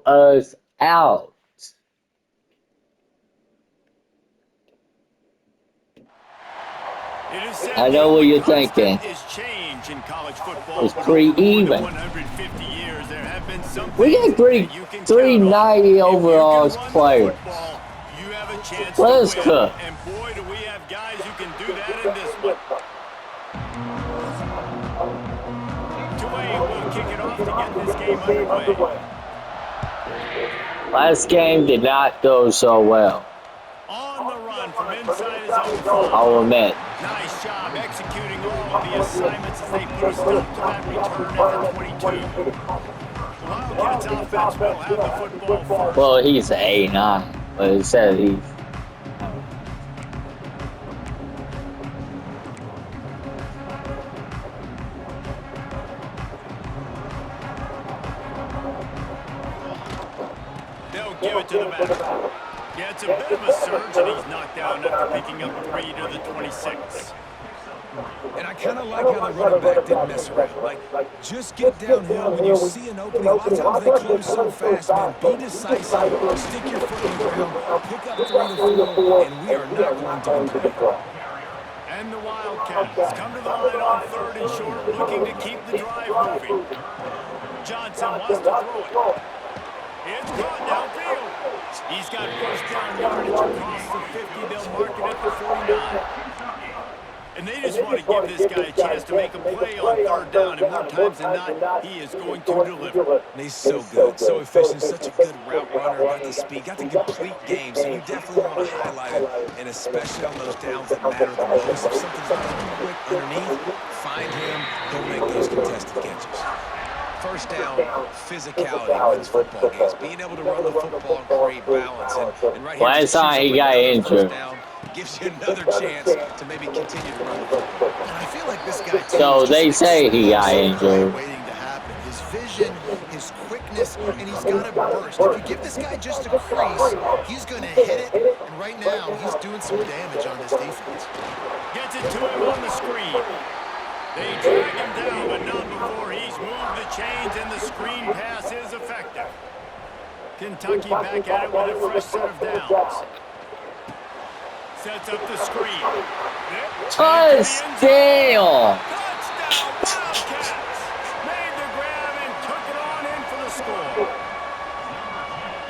blow us out. I know what you're thinking. It's pretty even. We got three 90 overalls players. Let's cook. And boy, do we have guys who can do that in this one. Tulane will kick it off to get this game underway. Last game did not go so well. On the run from inside his own 5. I'll admit. Nice job executing all of the assignments as they put a stop to that return at the 22. The Wildcats offense will have the football first. Well, he's an A9, but it said he's. They'll give it to the back. Yeah, it's a bit of a surge, and he's knocked down after picking up 3 to the 26. And I kind of like how the running back didn't mess around. Like, just get downhill when you see an opening. A lot of times they close so fast, man. Be decisive, stick your foot in the ground, pick up 3 to 4, and we are not going to be playing. And the Wildcats come to the line on 3rd and short, looking to keep the drive moving. Johnson wants to throw it. It's caught downfield. He's got first down yardage across the 50. They'll mark it at the 49. And they just want to give this guy a chance to make a play on 3rd down. And more times than not, he is going to deliver. And he's so good, so efficient, such a good route runner, got the speed, got the complete game. So you definitely want to highlight it, and especially on those downs that matter the most. If something's not quick underneath, find him, he'll make those contested catches. First down, physicality wins football games. Being able to run the football and create balance. And right here, last time he got injured. Gives you another chance to maybe continue to run the football. And I feel like this guy so they say he got injured. Waiting to happen. His vision, his quickness, and he's got a burst. If you give this guy just a crease, he's going to hit it. And right now, he's doing some damage on this defense. Gets it to him on the screen. They drag him down, but not before he's moved the chains, and the screen pass is effective. Kentucky back at it with a fresh set of downs. Sets up the screen. Touchdown! Touchdown, Wildcats! Made the grab and took it on in for the score.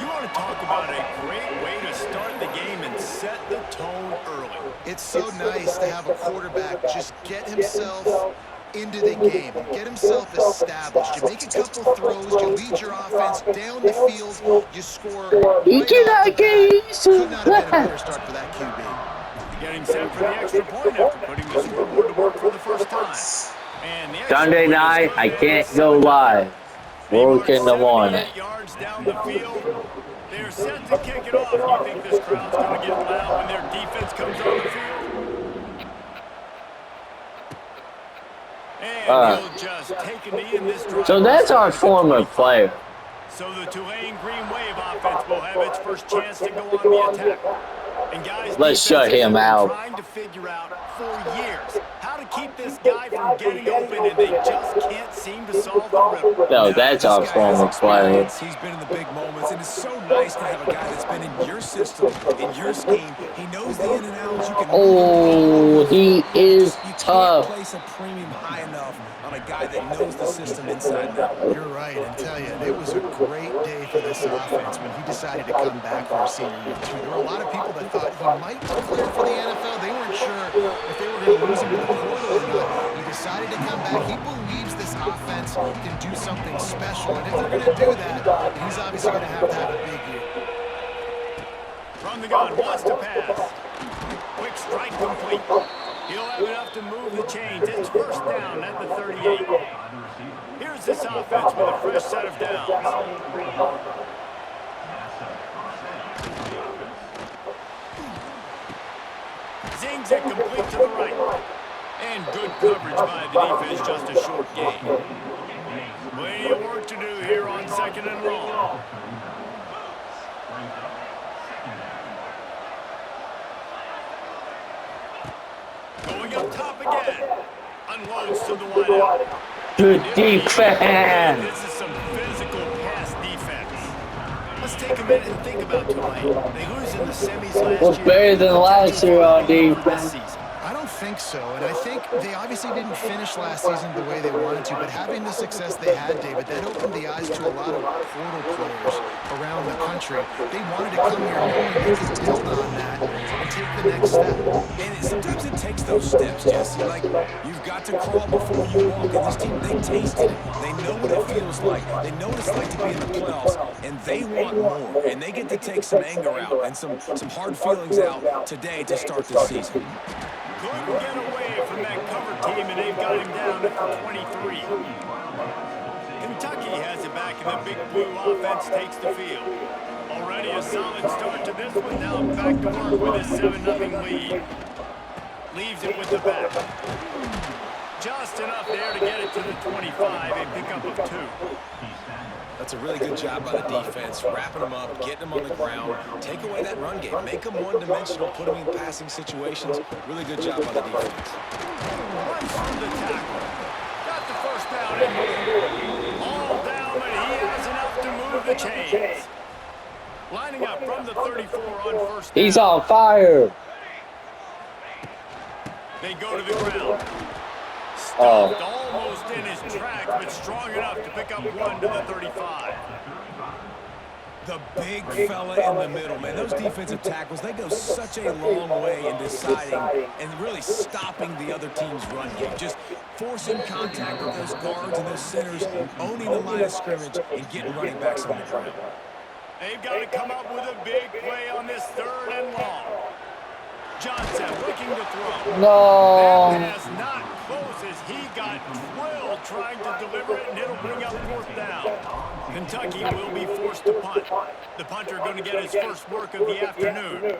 You want to talk about a great way to start the game and set the tone early. It's so nice to have a quarterback just get himself into the game, get himself established. You make a couple throws, you lead your offense down the field, you score right off the bat. Could not have been a better start for that QB. Getting set for the extra point after putting the scoreboard to work for the first time. And the Sunday night, I can't go live. Work in the morning. Yards down the field. They're set to kick it off. You think this crowd's going to get loud when their defense comes on the field? And he'll just take a knee in this drive. So that's our former player. So the Tulane Green Wave offense will have its first chance to go on the attack. And guys, let's shut him out. Trying to figure out for years how to keep this guy from getting open, and they just can't seem to solve the riddle. No, that's our former player. He's been in the big moments, and it's so nice to have a guy that's been in your system, in your scheme. He knows the in and outs. You can he is tough. You can't place a premium high enough on a guy that knows the system inside and out. You're right, and tell you, it was a great day for this offense when he decided to come back for a senior year too. There were a lot of people that thought he might declare for the NFL. They weren't sure if they were going to lose him to the portal or not. He decided to come back. He believes this offense can do something special, and if they're going to do that, he's obviously going to have a big year. From the gun, wants to pass. Quick strike complete. He'll have enough to move the chains. It's first down at the 38. Here's this offense with a fresh set of downs. Zings it complete to the right. And good coverage by the defense, just a short gain. Plenty of work to do here on 2nd and long. Going up top again. Unloads to the wideout. Good defense. This is some physical pass defense. Let's take a minute and think about Tulane. They lose in the semis last Was year. better than last year on This defense. season. I don't think so, and I think they obviously didn't finish last season the way they wanted to, but having the success they had, David, that opened the eyes to a lot of portal players around the country. They wanted to come here knowing they could build on that and take the next step. And sometimes it takes those steps, Jesse. Like, you've got to crawl before you walk. And this team, they tasted it. They know what it feels like. They know what it's like to be in the playoffs, and they want more. And they get to take some anger out and some hard feelings out today to start the season. Couldn't get away from that cover team, and they've got him down at the 23. Kentucky has it back, and the Big Blue offense takes the field. Already a solid start to this one. Now back to work with a 7-0 lead. Leaves it with the back. Just enough there to get it to the 25. A pickup of 2. That's a really good job by the defense, wrapping them up, getting them on the ground, take away that run game, make them one-dimensional, put them in passing situations. Really good job by the defense. Runs from the tackle. Got the first down in here. All down, but he has enough to move the chains. Lining up from the 34 on first down. He's on fire. They go to the ground. Stopped almost in his tracks, but strong enough to pick up 1 to the 35. The big fella in the middle, man. Those defensive tackles, they go such a long way in deciding and really stopping the other team's run game. Just forcing contact with those guards and those centers, owning the line of scrimmage, and getting running backs on the ground. They've got to come up with a big play on this 3rd and long. Johnson looking to throw. No. That pass not close as he got drilled trying to deliver it, and it'll bring up 4th down. Kentucky will be forced to punt. The punter going to get his first work of the afternoon.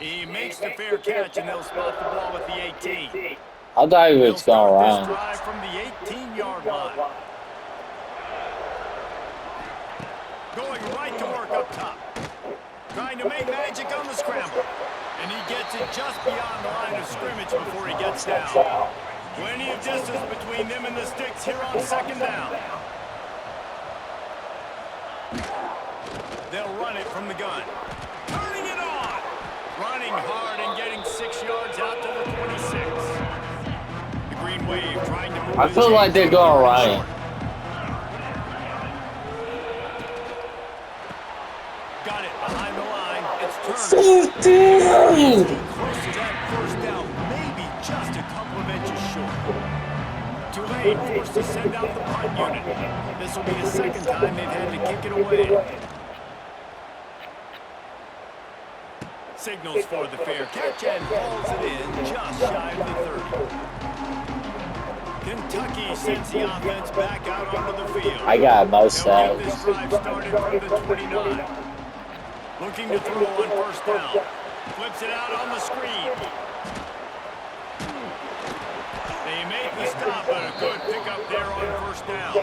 He makes the fair catch, and they'll spot the ball at the 18. I thought he They'll was going start this around. drive from the 18-yard line. Going right to work up top. Trying to make magic on the scramble. And he gets it just beyond the line of scrimmage before he gets down. Plenty of distance between them and the sticks here on 2nd down. They'll run it from the gun. Turning it on. Running hard and getting 6 yards out to the 26. The Green Wave trying to move. I feel like they're going right. Got it behind the line. It's turned. Safety! Close to that first down, maybe just a couple of inches short. Tulane forced to send out the punt unit. This will be the 2nd time they've had to kick it away. Signals for the fair catch and hauls it in just shy of the 30. Kentucky sends the offense back out onto the field. I got most They'll get sides. this drive started from the 29. Looking to throw on first down. Flips it out on the screen. They make the stop, but a good pickup there on first down.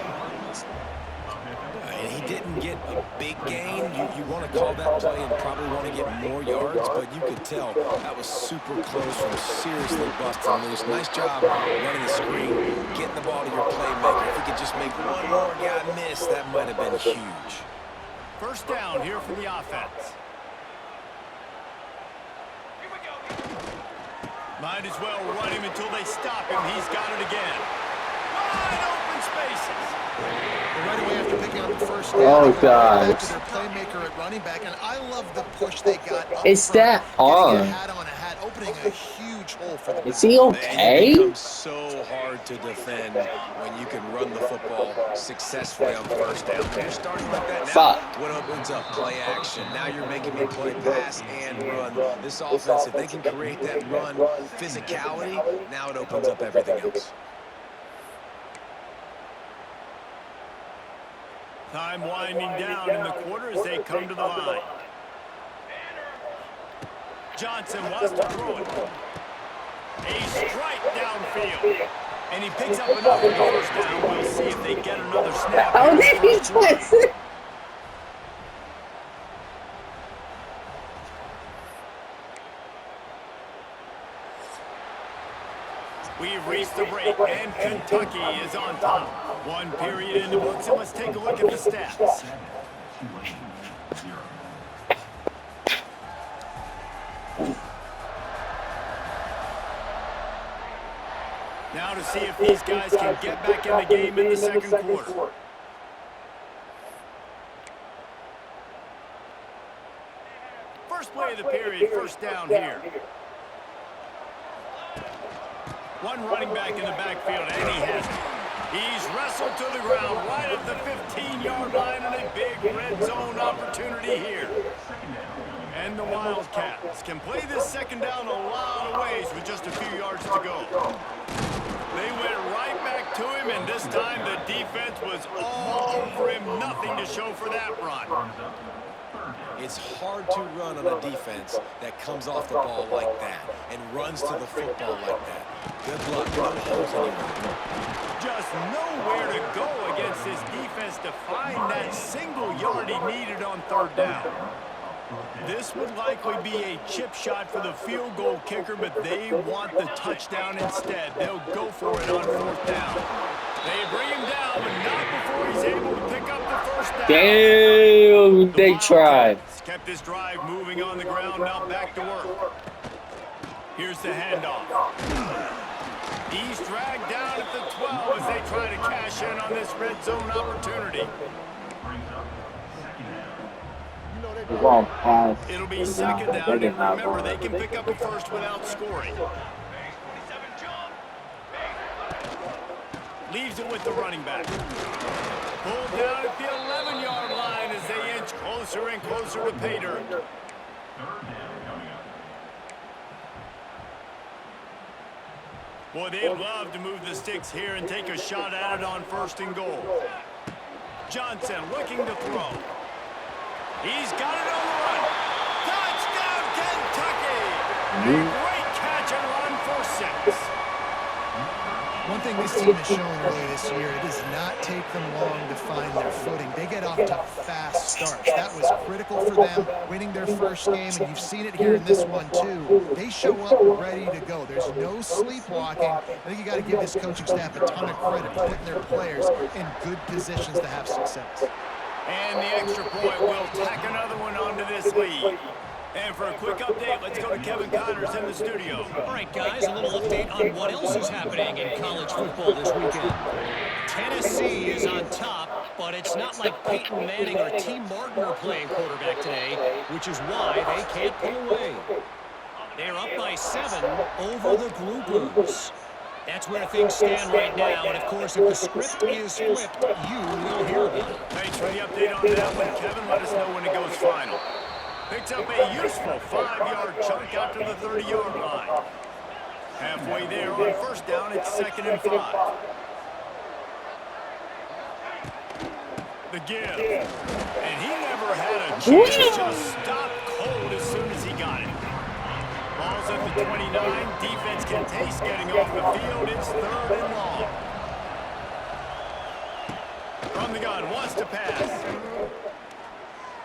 And he didn't get a big gain. You want to call that play and probably want to get more yards, but you could tell that was super close from seriously busting loose. Nice job running the screen, getting the ball to your playmaker. If he could just make one more guy miss, that might have been huge. First down here for the offense. Might as well run him until they stop him. He's got it again. Wide open spaces. Right away after picking up the first down, Oh, they God. went back to their playmaker at running back, and I love the push they got up Is front, that getting on? a hat on a hat, opening a huge hole for the Is he Man, okay? it becomes so hard to defend when you can run the football successfully on first down. When you're starting like that now, Fuck. what opens up? Play action. Now you're making me play pass and run. This offense, if they can create that run physicality, now it opens up everything else. Time winding down in the quarter as they come to the line. Johnson wants to throw it. A strike downfield. And he picks up enough for the first down. We'll see if they get another snap. How here did in the he first quarter. twist it? We've reached the break, and Kentucky is on top. One period in the books, and let's take a look at the stats. Now to see if these guys can get back in the game in the second quarter. First play of the period, first down here. One running back in the backfield, and he has it. He's wrestled to the ground right at the 15-yard line, and a big red zone opportunity here. And the Wildcats can play this second down a lot of ways with just a few yards to go. They went right back to him, and this time the defense was all over him. Nothing to show for that run. It's hard to run on a defense that comes off the ball like that and runs to the football like that. Good luck. No holes anywhere. Just nowhere to go against this defense to find that single yard he needed on third down. This would likely be a chip shot for the field goal kicker, but they want the touchdown instead. They'll go for it on fourth down. They bring him down, but not before he's able to pick up the first down. Damn, they tried. Kept this drive moving on the ground, now back to work. Here's the handoff. He's dragged down at the 12 as they try to cash in on this red zone opportunity. It'll be second down, and remember, they can pick up a first without scoring. Leaves it with the running back. Pulled down at the 11-yard line as they inch closer and closer to pay dirt. Boy, they'd love to move the sticks here and take a shot at it on first and goal. Johnson looking to throw. He's got it on the run. Touchdown, Kentucky! A great catch and run for 6. One thing this team has shown early this year, it does not take them long to find their footing. They get off to fast starts. That was critical for them, winning their first game, and you've seen it here in this one too. They show up ready to go. There's no sleepwalking. I think you got to give this coaching staff a ton of credit for putting their players in good positions to have success. And the extra point will tack another one onto this lead. And for a quick update, let's go to Kevin Connors in the studio. All right, guys, a little update on what else is happening in college football this weekend. Tennessee is on top, but it's not like Peyton Manning or T. Martin are playing quarterback today, which is why they can't pull away. They're up by 7 over the Groupers. That's where things stand right now, and of course, if the script is flipped, you will hear about it. Thanks for the update on that one, Kevin. Let us know when it goes final. Picks up a useful 5-yard chunk out to the 30-yard line. Halfway there on first down, it's 2nd and 5. The give. And he never had a chance, just stopped cold as soon as he got it. Ball's at the 29. Defense can taste getting off the field. It's 3rd and long. From the gun, wants to pass.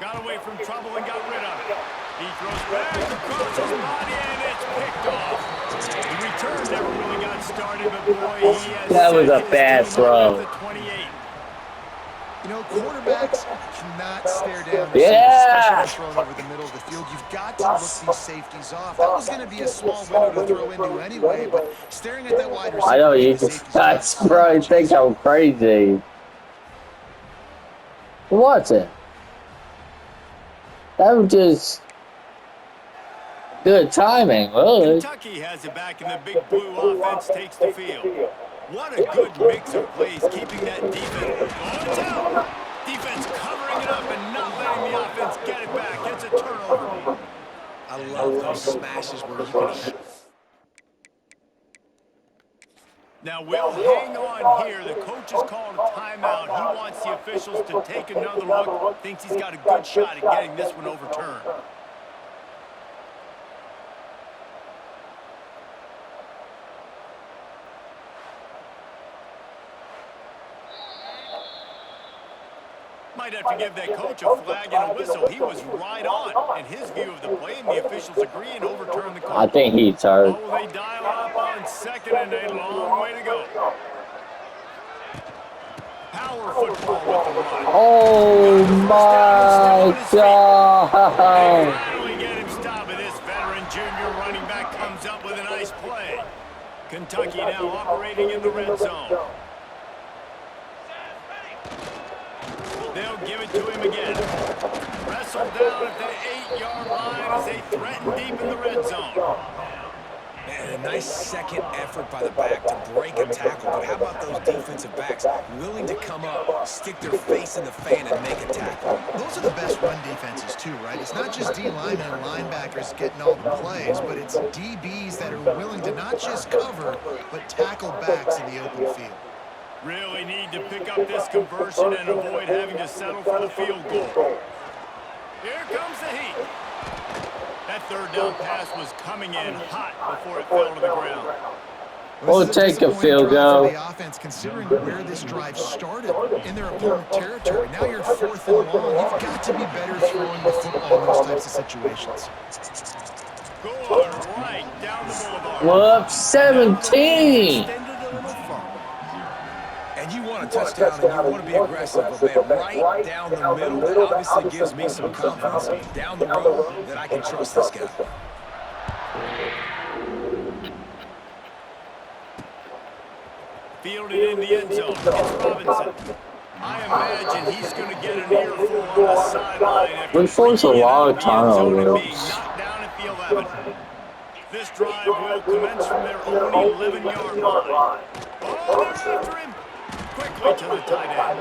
Got away from trouble and got rid of it. He throws back across his body, and it's picked off. The return never really got started, but boy, he has that was a bad throw. The 28. You know, quarterbacks cannot stare down Yeah. especially thrown over the middle of the field. You've got to look these safeties off. That was going to be a small window to throw into anyway, but staring at that wide receiver. I know you guys probably think I'm crazy. What's it? That was just good timing, really. Kentucky has it back, and the big blue offense takes the field. What a good mix of plays, keeping that defense. Oh, it's out! Defense covering it up and not letting the offense get it back. It's a turnover. I love those smashes where you can... Now, we'll hang on here. The coach has called a timeout. He wants the officials to take another look. Thinks he's got a good shot at getting this one overturned. Might have to give that coach a flag and a whistle. He was right on in his view of the play, and the officials agree and overturn the call. I think he's hurt. Oh, they dial up on 2nd and a long way to go. Powell power football with the run. Oh my God! They finally get him stopped, but this veteran junior running back comes up with a nice play. Kentucky now operating in the red zone. They'll give it to him again. Wrestled down at the 8-yard line as they threaten deep in the red zone. And a nice second effort by the back to break a tackle. But how about those defensive backs willing to come up, stick their face in the fan, and make a tackle? Those are the best run defenses, too, right? It's not just D linemen and linebackers getting all the plays, but it's DBs that are willing to not just cover, but tackle backs in the open field. Really need to pick up this conversion and avoid having to settle for the field goal. Here comes the heat. That third down pass was coming in hot before it fell to the ground. We'll take a field goal. The offense, considering where this drive started in their opponent territory. Now you're 4th and long. You've got to be better throwing the football in those types of situations. Going right down the boulevard. Whoops, 17. And you want a touchdown and you want to be aggressive, but man, right down the middle, that obviously gives me some confidence down the road that I can trust this guy. Fielded in the end zone. It's Robinson. I imagine he's going to get an earful on the sideline after We forced a lot of turnovers. being knocked down at the 11. This drive will commence from their own 11-yard line. Oh, they're after him. Quickly to the tight end.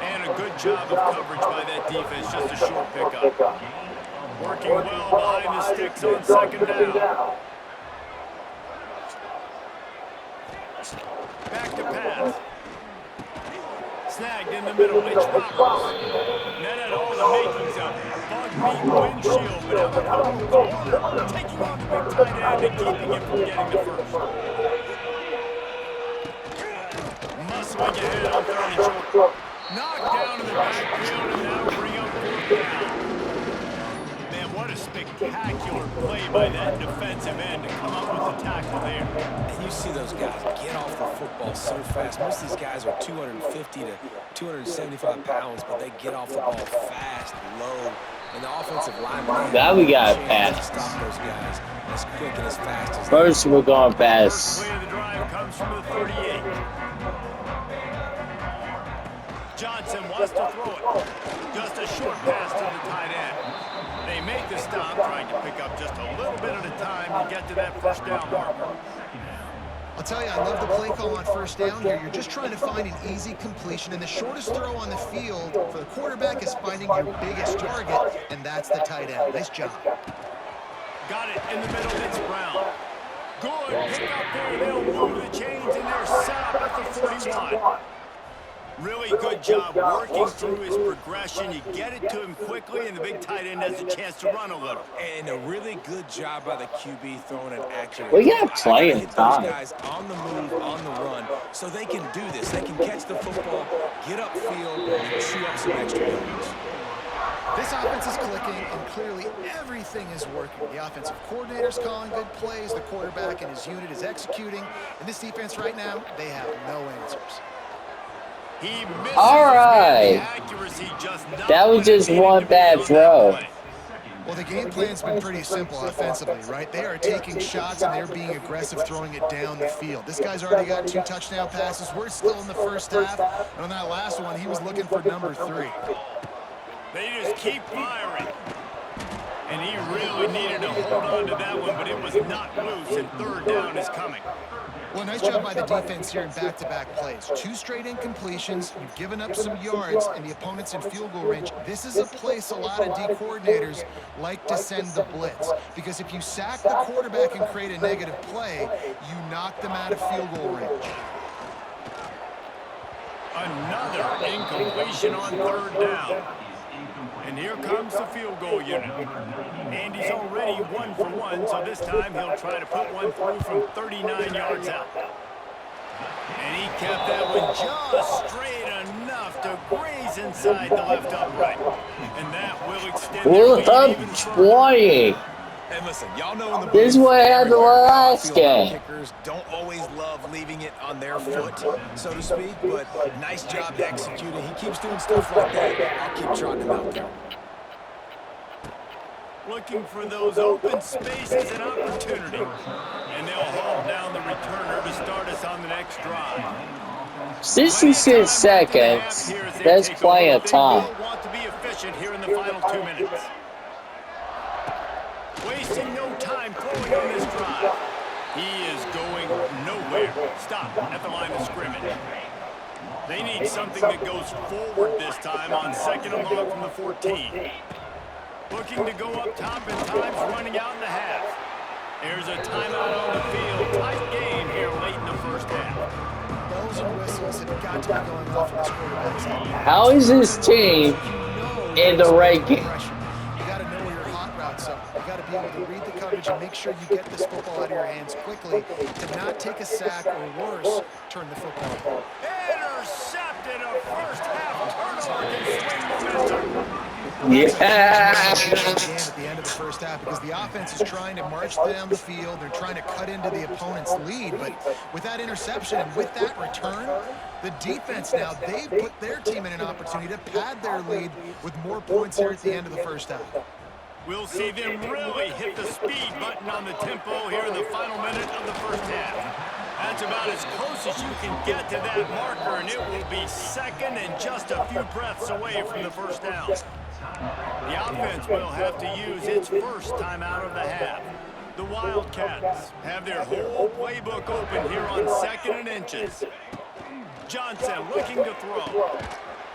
And a good job of coverage by that defense. Just a short pickup. Working well behind the sticks on second down. Back to pass. Snagged in the middle. It's Roberts. Net had all the makings of bug meat windshield, but out of the corner, taking on the big tight end and keeping him from getting the first. Muscling ahead on 3rd and short. Knocked down in the backfield, and that'll bring up 4th down. Man, what a spectacular play by that defensive end to come up with the tackle there. And you see those guys get off the football so fast. Most of these guys are 250 to 275 pounds, but they get off the ball fast, low. And the offensive lineman, Now we got a pass. Stop those guys as quick and as fast as First, we're going to pass. Play of the drive comes from the 38. Johnson wants to throw it. Just a short pass to the tight end. They make the stop, trying to pick up just a little bit at a time to get to that first down marker. I'll tell you, I love the play call on first down here. You're just trying to find an easy completion, and the shortest throw on the field for the quarterback is finding your biggest target, and that's the tight end. Nice job. Got it in the middle. It's Brown. Good pick up there. They'll move the chains, and they're set up at the 41. Really good job working through his progression. You get it to him quickly, and the big tight end has a chance to run a little. And a really good job by the QB throwing it accurate. We got playing Those time. guys on the move, on the run, so they can do this. They can catch the football, get upfield, and chew up some extra yards. This offense is clicking, and clearly everything is working. The offensive coordinator's calling good plays, the quarterback and his unit is executing, and this defense right now, they have no answers. He misses. All right. Accuracy just That was just one bad throw. Well, the game plan's been pretty simple offensively, right? They are taking shots, and they're being aggressive, throwing it down the field. This guy's already got 2 touchdown passes. We're still in the first half, and on that last one, he was looking for number 3. They just keep firing. And he really needed to hold on to that one, but it was not loose, and third down is coming. Well, nice job by the defense here in back-to-back plays. 2 straight incompletions. You've given up some yards, and the opponent's in field goal range. This is a place a lot of D coordinators like to send the blitz, because if you sack the quarterback and create a negative play, you knock them out of field goal range. Another incompletion on third down. And here comes the field goal unit. Andy's already 1 for 1, so this time he'll try to put one through from 39 yards out. And he kept that one just straight enough to graze inside the left upright. And that will extend their lead We're even up further. 20. And listen, y'all know in the This is booth, what happened everywhere, how I last feel about game. kickers. Don't always love leaving it on their foot, so to speak, but nice job executing. He keeps doing stuff like that. I'll keep trotting him out there. Looking for those open spaces and opportunity. And they'll haul down the returner to start us on the next drive. 66 seconds. That's plenty of time. They will want to be efficient here in the final 2 minutes. Wasting no time throwing on this drive. He is going nowhere. Stop at the line of scrimmage. They need something that goes forward this time on 2nd and long from the 14. Looking to go up top, and time's running out in the half. There's a timeout on the field. Tight game here late in the first half. Bells and whistles have got to be going off in this quarterback's head. How is this team in the ranking? You got to know where your hot routes are. You got to be able to read the coverage and make sure you get this football out of your hands quickly to not take a sack or worse, turn the football. Intercepted, a first half turnover can swing momentum. Yeah. At the end of the first half, because the offense is trying to march down the field, they're trying to cut into the opponent's lead, but with that interception and with that return, the defense now, they've put their team in an opportunity to pad their lead with more points here at the end of the first half. We'll see them really hit the speed button on the tempo here in the final minute of the first half. That's about as close as you can get to that marker, and it will be second and just a few breaths away from the first down. The offense will have to use its first time out of the half. The Wildcats have their whole playbook open here on 2nd and inches. Johnson looking to throw.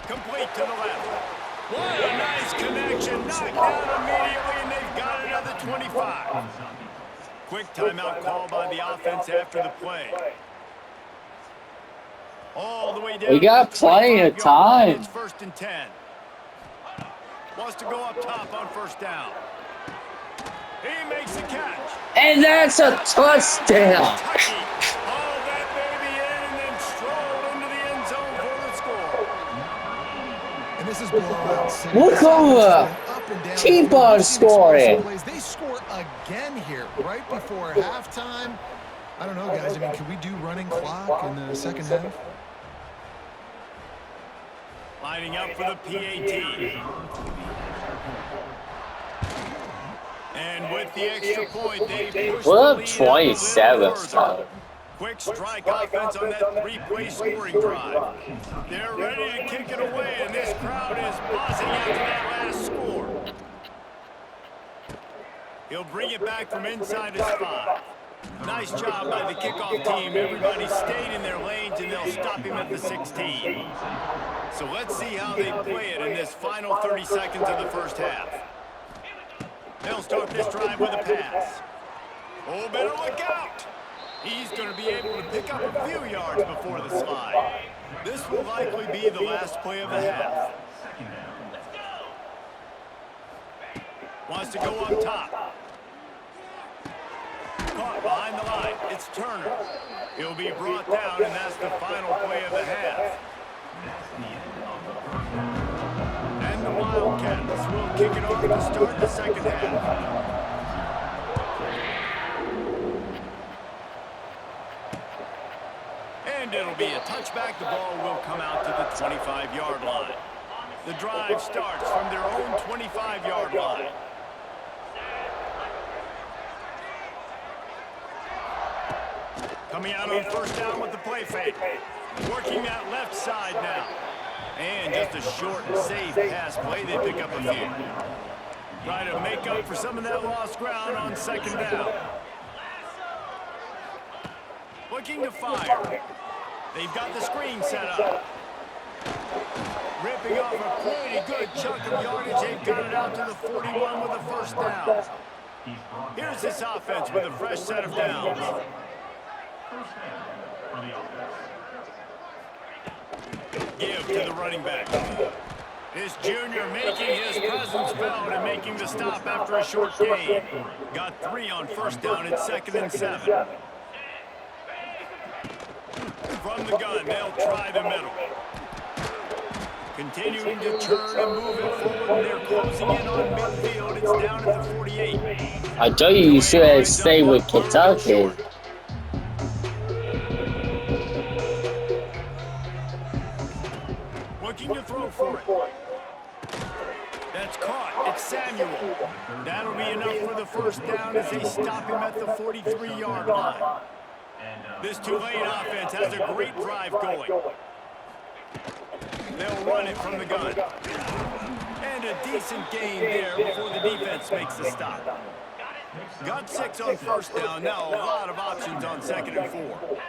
Complete to the left. What a nice connection. Knocked down immediately, and they've got another 25. Quick timeout call by the offense after the play. All the way down. We got plenty of time. It's 1st and 10. Wants to go up top on 1st down. He makes the catch. And that's a touchdown. Haul that baby in and then stroll into the end zone for the score. And this is blowout. Look over. Keep on scoring. They score again here right before halftime. I don't know, guys. I mean, can we do running clock in the second half? Lining up for the PAT. And with the extra point, they push Well, the lead 27. Quick strike offense on that 3-play scoring drive. They're ready to kick it away, and this crowd is buzzing after that last score. He'll bring it back from inside his 5. Nice job by the kickoff team. Everybody stayed in their lanes, and they'll stop him at the 16. So let's see how they play it in this final 30 seconds of the first half. They'll start this drive with a pass. Oh, better look out. He's going to be able to pick up a few yards before the slide. This will likely be the last play of the half. Wants to go up top. Caught behind the line. It's Turner. He'll be brought down, and that's the final play of the half. And the Wildcats will kick it off to start the second half. And it'll be a touchback. The ball will come out to the 25-yard line. The drive starts from their own 25-yard line. Coming out on 1st down with the play fake. Working that left side now. And just a short and safe pass play. They pick up a few. Try to make up for some of that lost ground on 2nd down. Looking to fire. They've got the screen set up. Ripping off a pretty good chunk of yardage. They've got it out to the 41 with a 1st down. Here's this offense with a fresh set of downs. Give to the running back. This junior making his presence felt and making the stop after a short gain. Got 3 on 1st down at 2nd and 7. From the gun, they'll try the middle. Continuing to turn and move it forward. They're closing in on midfield It's down at the 48. I told you should have stayed with Kentucky. Looking to throw for it. That's caught. It's Samuel. That'll be enough for the first down as they stop him at the 43-yard line. This Tulane offense has a great drive going. They'll run it from the gun. And a decent gain there before the defense makes the stop. Got 6 on first down. Now a lot of options on 2nd and 4.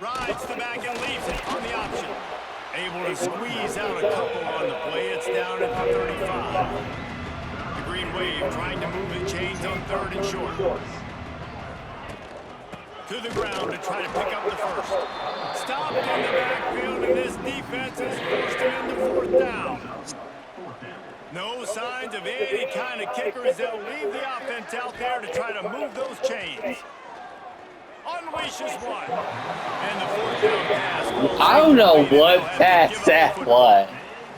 Rides the back and leaves it on the option. Able to squeeze out a couple on the play. It's down at the 35. The Green Wave trying to move the chains on 3rd and short. To the ground to try to pick up the first. Stopped in the backfield, and this defense has forced him into 4th down. No signs of any kind of kickers. They'll leave the offense out there to try to move those chains. Unleashes one. And the 4th down pass. I don't know what pass that was.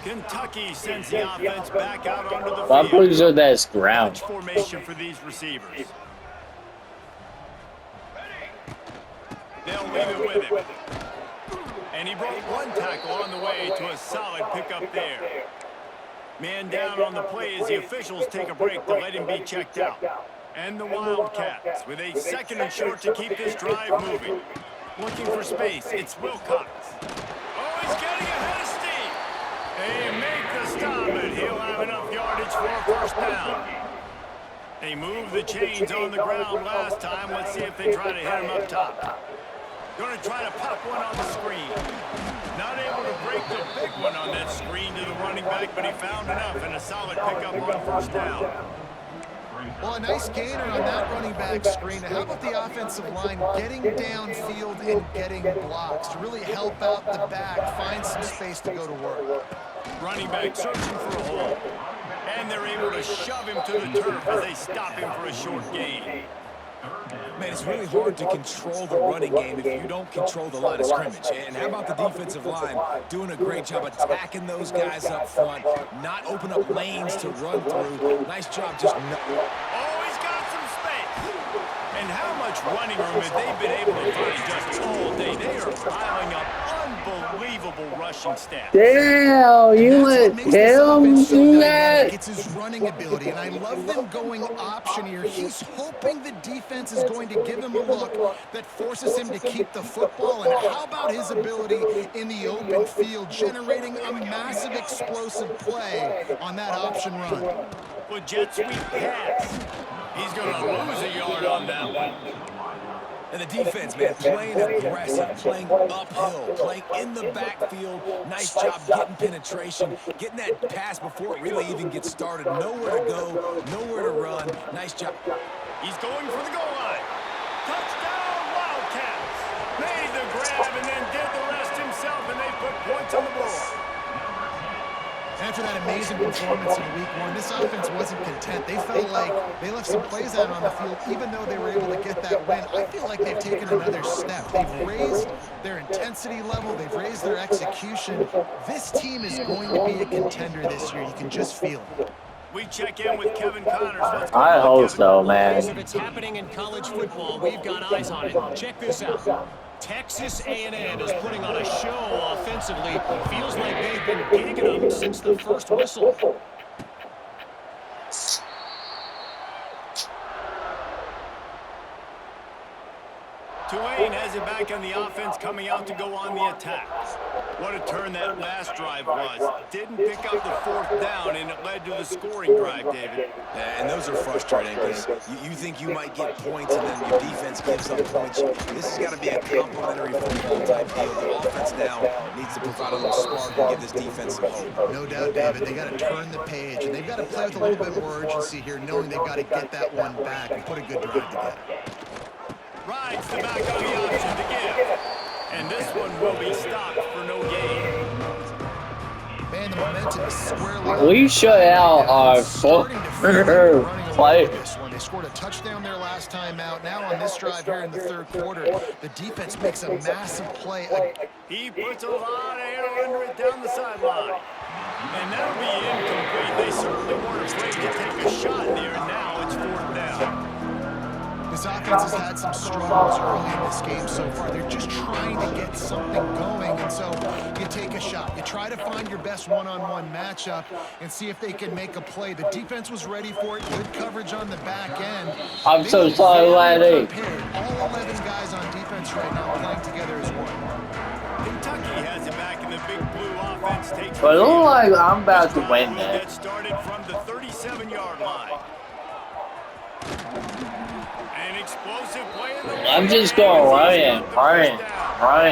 Kentucky sends the offense back out onto the field. I'm pretty sure that's ground. Formation for these receivers. They'll leave it with him. And he broke one tackle on the way to a solid pickup there. Man down on the play as the officials take a break to let him be checked out. And the Wildcats with a 2nd and short to keep this drive moving. Looking for space. It's Wilcox. Oh, he's getting ahead of steam. They make the stop, and he'll have enough yardage for a first down. They moved the chains on the ground last time. Let's see if they try to hit him up top. Going to try to pop one on the screen. Not able to break the big one on that screen to the running back, but he found enough and a solid pickup on first down. Well, a nice gainer on that running back screen. How about the offensive line getting downfield and getting blocks to really help out the back, find some space to go to work? Running back searching for a hole. And they're able to shove him to the turf as they stop him for a short gain. Man, it's really hard to control the running game if you don't control the line of scrimmage. And how about the defensive line doing a great job attacking those guys up front, not open up lanes to run through. Nice job just... Oh, he's got some space. And how much running room have they been able to find just all day? They are piling up unbelievable rushing stats. Damn, you let him do that? It's his running ability, and I love them going option here. He's hoping the defense is going to give him a look that forces him to keep the football. And how about his ability in the open field, generating a massive explosive play on that option run? With jet sweep pass. He's going to lose a yard on that one. And the defense, man, playing aggressive, playing uphill, playing in the backfield. Nice job getting penetration, getting that pass before it really even gets started. Nowhere to go, nowhere to run. Nice job. He's going for the goal line. Touchdown, Wildcats. Made the grab and then did the rest himself, and they put points on the board. After that amazing performance in week 1, this offense wasn't content. They felt like they left some plays out on the field, even though they were able to get that win. I feel like they've taken another step. They've raised their intensity level. They've raised their execution. This team is going to be a contender this year. You can just feel it. We check in with Kevin Connors. I hope so, man. If it's happening in college football, we've got eyes on it. Check this out. Texas A&M is putting on a show offensively. Feels like they've been gigging them since the first whistle. Tulane has it back on the offense, coming out to go on the attack. What a turn that last drive was. Didn't pick up the 4th down, and it led to the scoring drive, David. And those are frustrating because you think you might get points and then your defense gives up points. This has got to be a complimentary football type deal. The offense now needs to provide a little spark and give this defense some hope. No doubt, David. They got to turn the page, and they've got to play with a little bit more urgency here, knowing they've got to get that one back and put a good drive together. Rides the back on the option to give. And this one will be stopped for no gain. Man, the momentum is squarely... We shut out our play. They scored a touchdown there last time out. Now on this drive here in the 3rd quarter, the defense makes a massive play. He puts a lot of air under it down the sideline. And that'll be incomplete. They afraid to take a shot there, and now it's 4th down. This offense has had some struggles early in this game so far. They're just trying to get something going, and so you take a shot. You try to find your best one-on-one matchup and see if they can make a play. The defense was ready for it. Good coverage on the back end. I'm so sorry, Laddie. All 11 guys on defense right now playing together as one. Kentucky has it back in the big blue offense. Takes But it looks like I'm about to win that. that. Get started from the 37-yard line. An explosive play in the I'm just going running.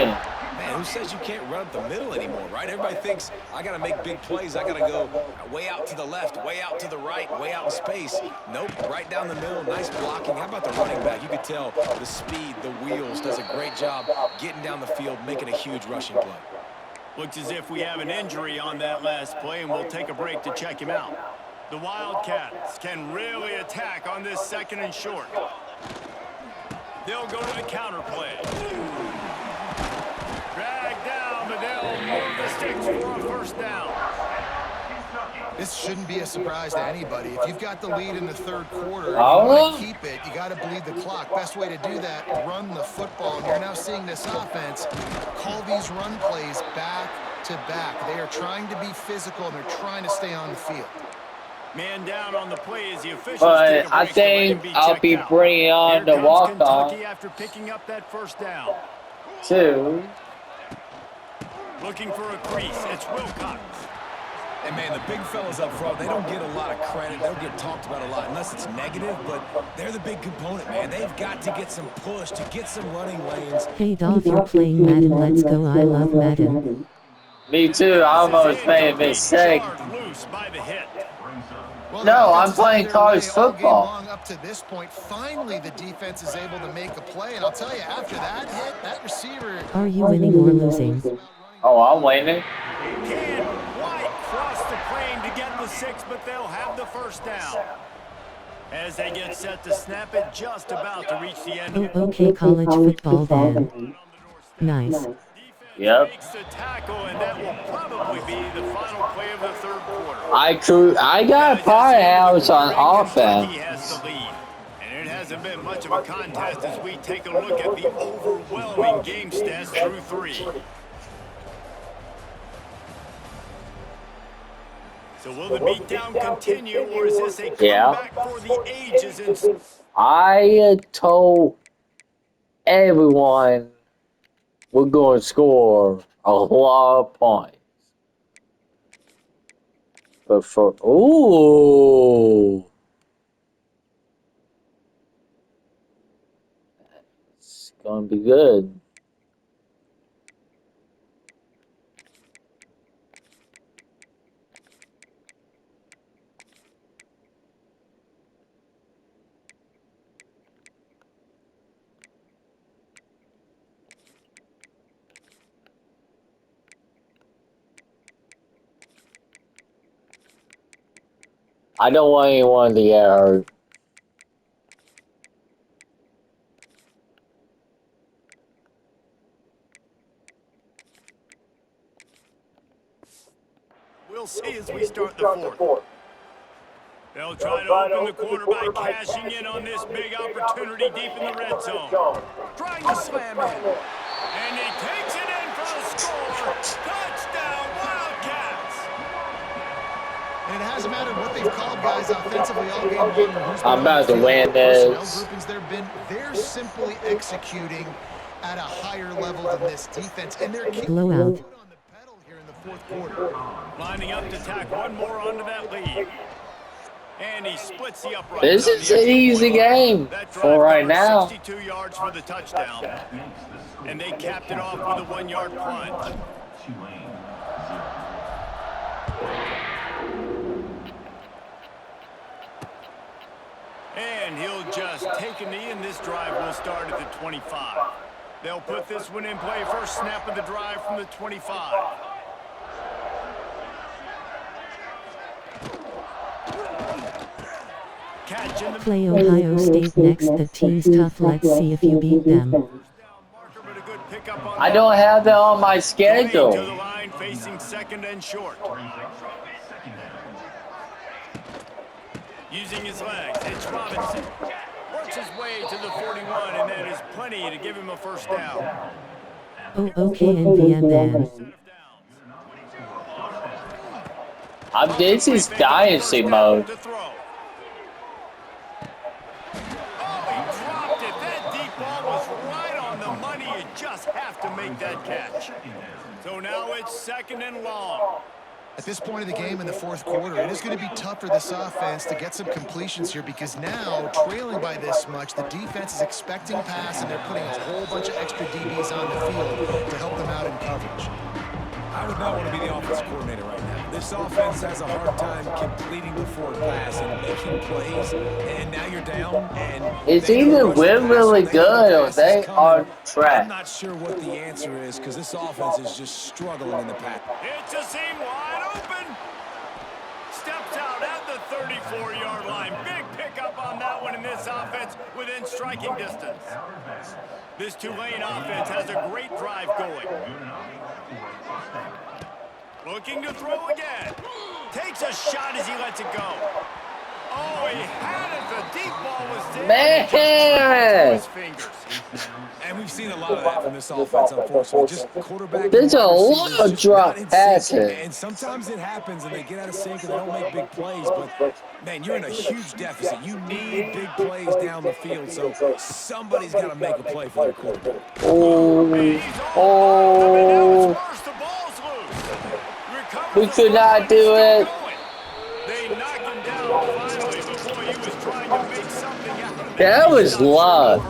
Man, who says you can't run up the middle anymore, right? Everybody thinks, I got to make big plays. I got to go way out to the left, way out to the right, way out in space. Nope, right down the middle, nice blocking. How about the running back? You could tell the speed, the wheels, does a great job getting down the field, making a huge rushing play. Looks as if we have an injury on that last play, and we'll take a break to check him out. The Wildcats can really attack on this 2nd and short. They'll go to the counter play. Drag down, but they'll move the sticks for a 1st down. This shouldn't be a surprise to anybody. If you've got the lead in the 3rd quarter, you want to keep it, you got to bleed the clock. Best way to do that, run the football. And you're now seeing this offense call these run plays back to back. They are trying to be physical, and they're trying to stay on the field. Man down on the play as the officials But take a break I think I'll be bringing on the walk-on after picking up that 1st down. too. Looking for a crease. It's Wilcox. And, man, the big fellas up front, they don't get a lot of credit. They don't get talked about a lot unless it's negative, but they're the big component, man. They've got to get some push, to get some running lanes. Hey Dolph, you're playing Madden. Let's go. I love Madden. Me too. I almost made a mistake. Loose by the hit. Well, No, I'm playing college football. Up to this point, finally the defense is able to make a play, and I'll tell you, after that hit, that receiver... Are you winning or losing? Oh, I'm winning. Can White cross the plane to get the 6, but they'll have the 1st down. As they get set to snap it, just about to reach the end. Oh, okay, college football then. Nice. Yep. Makes the tackle, and that will probably be the final play of the 3rd quarter. I got a powerhouse on offense. He has the lead, and it hasn't been much of a contest as we take a look at the overwhelming game stats through 3. So will the beatdown continue, or is this a comeback for the ages? I told everyone we're going to score a lot of points. But for, ooh. It's going to be good. I don't want anyone to get hurt. We'll see as we start the 4th. They'll try to open the quarter by cashing in on this big opportunity deep in the red zone. Trying to slam in. And he takes it in for the score. Touchdown, Wildcats! And it hasn't mattered what they've called guys offensively all game long. I'm about to win this. They're simply executing at a higher level than this defense, and they're keeping Blowout. on the pedal here in the 4th quarter. Lining up to tack one more onto that lead. And he splits the upright. This is an easy game for right now. 62 yards for the touchdown. And they capped it off with a 1-yard plunge. And he'll just take a knee, and this drive will start at the 25. They'll put this one in play. First snap of the drive from the 25. Play Ohio State next. The team's tough. Let's see if you beat them. I don't have that on my schedule. To the line, facing 2nd and short. Using his legs, it's Robinson. Works his way to the 41, and that is plenty to give him a first down. Oh, okay, NVM then. This is dynasty mode. Oh, he dropped it. That deep ball was right on the money. You just have to make that catch. So now it's 2nd and long. At this point of the game in the fourth quarter, it is going to be tough for this offense to get some completions here because now, trailing by this much, the defense is expecting pass, and they're putting a whole bunch of extra DBs on the field to help them out in coverage. I would not want to be the offensive coordinator right now. This offense has a hard time completing the forward pass and making plays, and now you're down. And it's either we're really good or they are trash. I'm not sure what the answer is because this offense is just struggling in the pack. It's a seam wide open. Steps out at the 34-yard line. Big pickup on that one in this offense within striking distance. This Tulane offense has a great drive going. Looking to throw again. Takes a shot as he lets it go. Oh, he had it. The deep ball was there. Man! His fingers. And we've seen a lot of that from this offense, unfortunately. Just quarterback. There's a lot of drop passes. And sometimes it happens and they get out of sync and they don't make big plays. But, man, you're in a huge deficit. You need big plays down the field. So somebody's got to make a play for their quarterback. Oh. We could not do it. They knocked him down finally, but boy, he was trying to make something out of That was luck.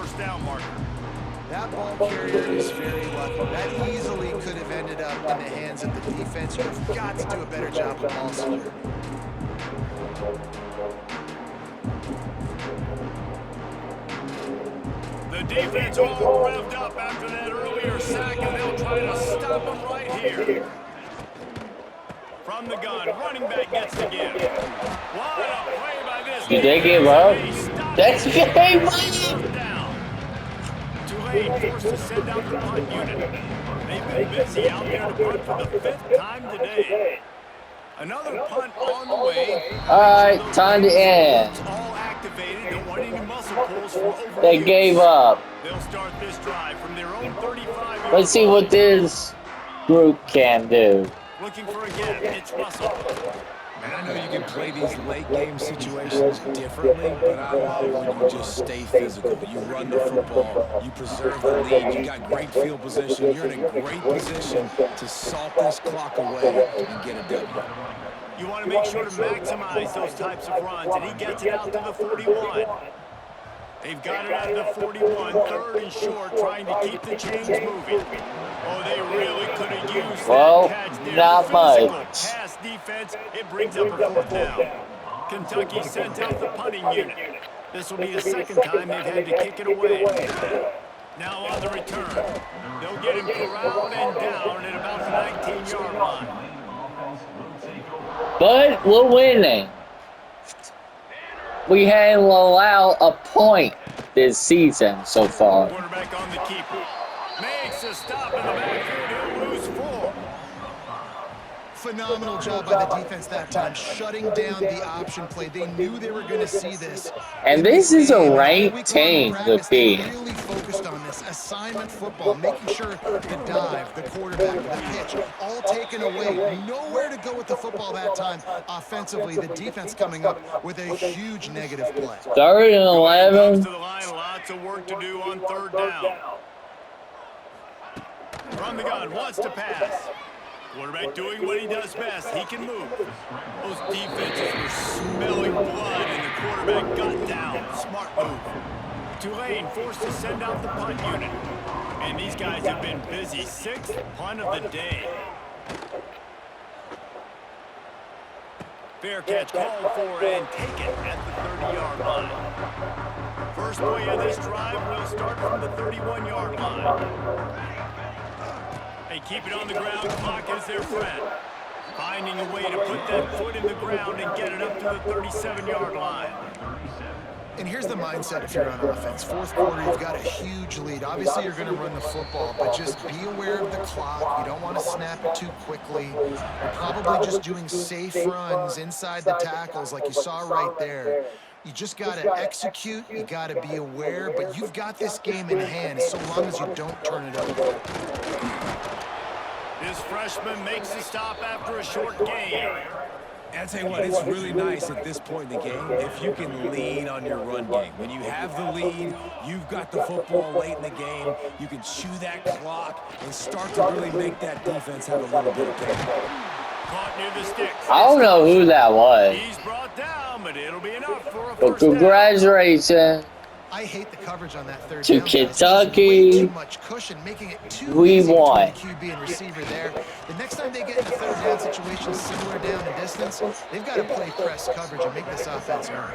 That ball carrier is very lucky. That easily could have ended up in the hands of the defense. You've got to do a better job of ball security. The defense all revved up after that earlier sack, and they'll try to stop him right here. From the gun, running back gets the give. What a play by this. Did they give up? That's game up. Tulane forced to send out the punt unit. They've been busy out there to punt for the 5th time today. Another punt on the way. All right, time to end. All activated. Don't want any muscle pulls from over. They gave up. They'll start this drive from their own 35. Let's see what this group can do. Looking for a give. It's Russell. And I know you can play these late game situations differently, but I love when you just stay physical. You run the football, you preserve the lead, you got great field position, you're in a great position to salt this clock away and get a W. You want to make sure to maximize those types of runs, and he gets it out to the 41. They've got it out of the 41, 3rd and short, trying to keep the chains moving. Oh, they really could have used that catch there. Not much. Pass defense, it brings up a 4th down. Kentucky sent out the punting unit. This will be the 2nd time they've had to kick it away. Now on the return, they'll get him corralled and down at about the 19-yard line. But we're winning. We haven't allowed a point this season so far. Quarterback on the keeper. Makes a stop in the backfield. He'll lose 4. Phenomenal job by the defense that time, shutting down the option play. They knew they were going to see this. And this is a ranked team to be. Really focused on this assignment football, making sure the dive, the quarterback, the pitch, all taken away. Nowhere to go with the football that time. Offensively, the defense coming up with a huge negative play. 3rd and 11. To the line, lots of work to do on 3rd down. From the gun, wants to pass. Quarterback doing what he does best. He can move. Those defenses were smelling blood, and the quarterback got down. Smart move. Tulane forced to send out the punt unit. And these guys have been busy. 6th punt of the day. Fair catch called for and taken at the 30-yard line. First play of this drive will start from the 31-yard line. They keep it on the ground. Clock is their friend. Finding a way to put that foot in the ground and get it up to the 37-yard line. And here's the mindset if you're on offense. Fourth quarter, you've got a huge lead. Obviously, you're going to run the football, but just be aware of the clock. You don't want to snap it too quickly. You're probably just doing safe runs inside the tackles like you saw right there. You just got to execute. You got to be aware, but you've got this game in hand so long as you don't turn it over. This freshman makes the stop after a short gain. And I'll tell you what, it's really nice at this point in the game if you can lean on your run game. When you have the lead, you've got the football late in the game, you can chew that clock and start to really make that defense have a little bit of pain. Caught near the sticks. I don't know who that was. He's brought down, but it'll be enough for a But first down. congratulations I hate the coverage on that third to down, guys. There's Kentucky. way too much cushion, making it too We easy between won. the QB and receiver there. The next time they get in a third down situation similar down in distance, they've got to play press coverage and make this offense earn.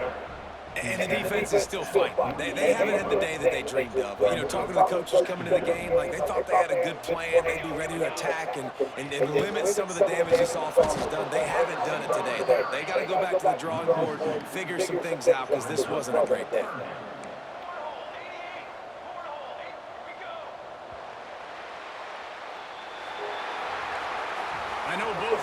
And the defense is still fighting. They haven't had the day that they dreamed of. You know, talking to the coaches coming to the game, like they thought they had a good plan. They'd be ready to attack and limit some of the damage this offense has done. They haven't done it today, though. They got to go back to the drawing board, figure some things out, because this wasn't a great day. I know both